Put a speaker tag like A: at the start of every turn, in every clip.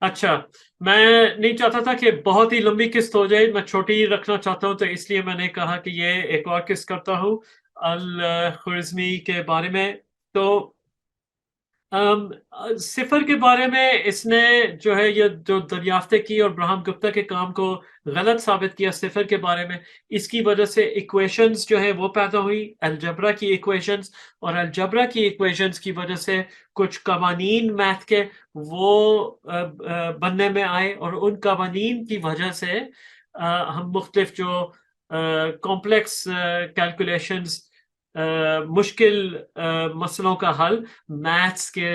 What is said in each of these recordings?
A: اچھا، میں نہیں چاہتا تھا کہ بہت ہی لمبی قسط ہو جائے، میں چھوٹی ہی رکھنا چاہتا ہوں، تو اس لیے میں نے کہا کہ یہ ایک اور قسط کرتا ہوں الخوارزمی کے بارے میں۔ تو ام، صفر کے بارے میں اس نے جو ہے یہ جو دریافتیں کی اور برہم گپتا کے کام کو غلط ثابت کیا صفر کے بارے میں، اس کی وجہ سے ایکویشنز جو ہے وہ پیدا ہوئی، الجبرا کی ایکویشنز، اور الجبرا کی ایکویشنز کی وجہ سے کچھ قوانین میتھ کے وہ بننے میں آئے، اور ان قوانین کی وجہ سے ہم مختلف جو کمپلیکس کیلکولیشنز، مشکل مسئلوں کا حل میتھس کے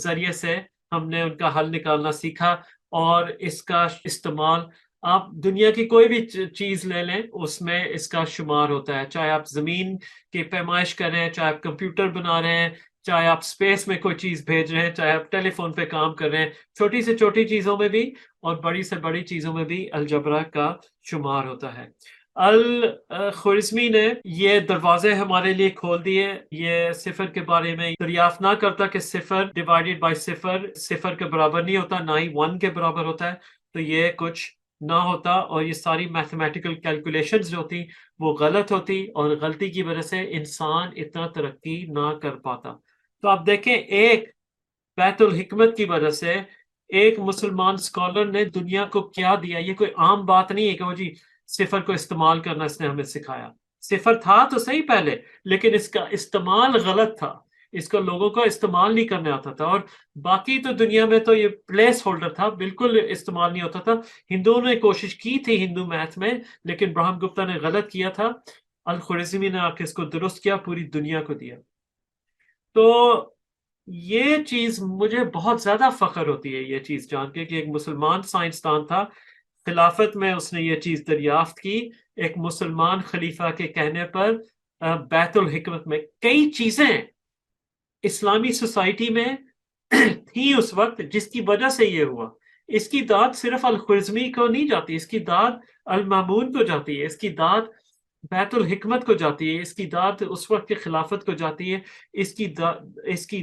A: ذریعے سے ہم نے ان کا حل نکالنا سیکھا، اور اس کا استعمال آپ دنیا کی کوئی بھی چیز لے لیں اس میں اس کا شمار ہوتا ہے، چاہے آپ زمین کی پیمائش کر رہے ہیں، چاہے آپ کمپیوٹر بنا رہے ہیں، چاہے آپ اسپیس میں کوئی چیز بھیج رہے ہیں، چاہے آپ ٹیلی فون پہ کام کر رہے ہیں، چھوٹی سے چھوٹی چیزوں میں بھی اور بڑی سے بڑی چیزوں میں بھی الجبرا کا شمار ہوتا ہے۔ الخوارزمی نے یہ دروازے ہمارے لیے کھول دیے، یہ صفر کے بارے میں دریافت نہ کرتا کہ صفر ڈیوائیڈڈ بائی صفر صفر کے برابر نہیں ہوتا، نہ ہی 1 کے برابر ہوتا ہے، تو یہ کچھ نہ ہوتا، اور یہ ساری میتھمیٹیکل کیلکولیشنز جو ہوتی وہ غلط ہوتی، اور غلطی کی وجہ سے انسان اتنا ترقی نہ کر پاتا۔ تو آپ دیکھیں، ایک بیت الحکمت کی وجہ سے ایک مسلمان اسکالر نے دنیا کو کیا دیا۔ یہ کوئی عام بات نہیں ہے کہ وہ جی صفر کو استعمال کرنا اس نے ہمیں سکھایا۔ صفر تھا تو صحیح پہلے، لیکن اس کا استعمال غلط تھا، اس کو لوگوں کو استعمال نہیں کرنے آتا تھا، اور باقی تو دنیا میں تو یہ پلیس ہولڈر تھا، بالکل استعمال نہیں ہوتا تھا۔ ہندوؤں نے کوشش کی تھی ہندو میتھ میں، لیکن برہم گپتا نے غلط کیا تھا، الخوارزمی نے آ کے اس کو درست کیا، پوری دنیا کو دیا۔ تو یہ چیز مجھے بہت زیادہ فخر ہوتی ہے، یہ چیز جان کے کہ ایک مسلمان سائنسدان تھا، خلافت میں اس نے یہ چیز دریافت کی، ایک مسلمان خلیفہ کے کہنے پر۔ بیت الحکمت میں کئی چیزیں اسلامی سوسائٹی میں تھی اس وقت جس کی وجہ سے یہ ہوا۔ اس کی داد صرف الخوارزمی کو نہیں جاتی، اس کی داد المامون کو جاتی ہے، اس کی داد بیت الحکمت کو جاتی ہے، اس کی داد اس وقت کے خلافت کو جاتی ہے، اس کی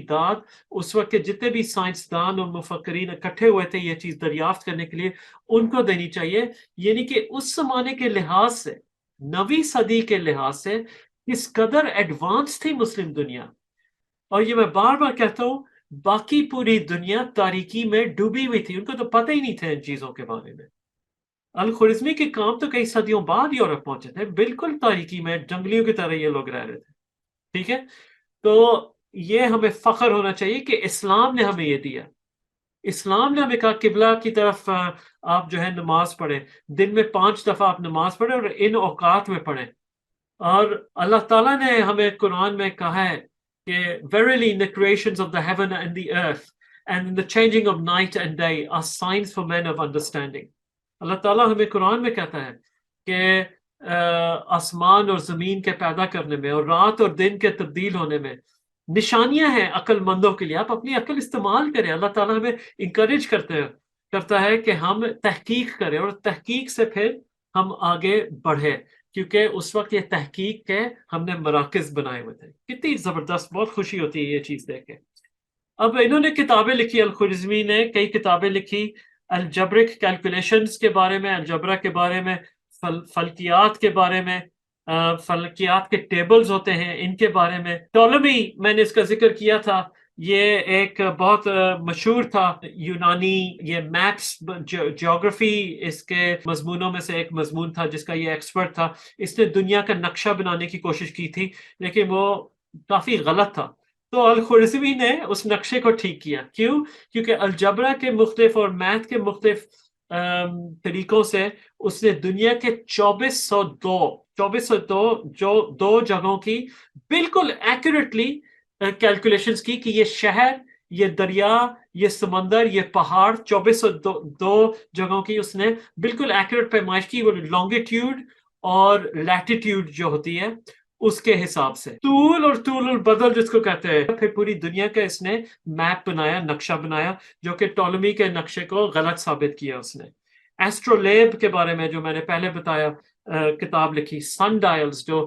A: داد اس وقت کے جتنے بھی سائنسدان اور مفکرین اکٹھے ہوئے تھے یہ چیز دریافت کرنے کے لیے، ان کو دینی چاہیے۔ یعنی کہ اس زمانے کے لحاظ سے، 9ویں صدی کے لحاظ سے کس قدر ایڈوانس تھی مسلم دنیا۔ اور یہ میں بار بار کہتا ہوں، باقی پوری دنیا تاریکی میں ڈوبی ہوئی تھی، ان کو تو پتہ ہی نہیں تھا ان چیزوں کے بارے میں۔ الخوارزمی کے کام تو کئی صدیوں بعد یورپ پہنچے تھے، بالکل تاریکی میں جنگلیوں کی طرح یہ لوگ رہ رہے تھے، ٹھیک ہے۔ تو یہ ہمیں فخر ہونا چاہیے کہ اسلام نے ہمیں یہ دیا۔ اسلام نے ہمیں کہا قبلہ کی طرف آپ جو ہے نماز پڑھیں، دن میں 5 دفعہ آپ نماز پڑھیں اور ان اوقات میں پڑھیں۔ اور اللہ تعالیٰ نے ہمیں قرآن میں کہا ہے کہ verily in the creations of the heaven and the earth and in the changing of night and day are signs for men of understanding۔ اللہ تعالیٰ ہمیں قرآن میں کہتا ہے کہ آسمان اور زمین کے پیدا کرنے میں اور رات اور دن کے تبدیل ہونے میں نشانیاں ہیں عقل مندوں کے لیے، آپ اپنی عقل استعمال کریں۔ اللہ تعالیٰ ہمیں انکریج کرتا ہے کہ ہم تحقیق کریں، اور تحقیق سے پھر ہم آگے بڑھیں، کیونکہ اس وقت یہ تحقیق کے ہم نے مراکز بنائے ہوئے تھے۔ کتنی زبردست، بہت خوشی ہوتی ہے یہ چیز دیکھ کے۔ اب انہوں نے کتابیں لکھی، الخوارزمی نے کئی کتابیں لکھی الجبرک کیلکولیشنز کے بارے میں، الجبرا کے بارے میں، فلکیات کے بارے میں، فلکیات کے ٹیبلز ہوتے ہیں ان کے بارے میں۔ ٹولمی، میں نے اس کا ذکر کیا تھا، یہ ایک بہت مشہور تھا یونانی، یہ میپس جیوگرافی اس کے مضمونوں میں سے ایک مضمون تھا جس کا یہ ایکسپرٹ تھا۔ اس نے دنیا کا نقشہ بنانے کی کوشش کی تھی، لیکن وہ کافی غلط تھا۔ تو الخوارزمی نے اس نقشے کو ٹھیک کیا۔ کیوں؟ کیونکہ الجبرا کے مختلف اور میتھ کے مختلف طریقوں سے اس نے دنیا کے 2402 جو دو جگہوں کی بالکل ایکوریٹلی کیلکولیشنز کی، کہ یہ شہر، یہ دریا، یہ سمندر، یہ پہاڑ، 2402 جگہوں کی اس نے بالکل ایکوریٹ پیمائش کی، وہ لانگیٹیوڈ اور لیٹیٹیوڈ جو ہوتی ہے اس کے حساب سے، طول اور طول البدل جس کو کہتے ہیں۔ پھر پوری دنیا کا اس نے میپ بنایا، نقشہ بنایا، جو کہ ٹولمی کے نقشے کو غلط ثابت کیا اس نے۔ ایسٹرولیب کے بارے میں جو میں نے پہلے بتایا، کتاب لکھی، سن ڈائلز جو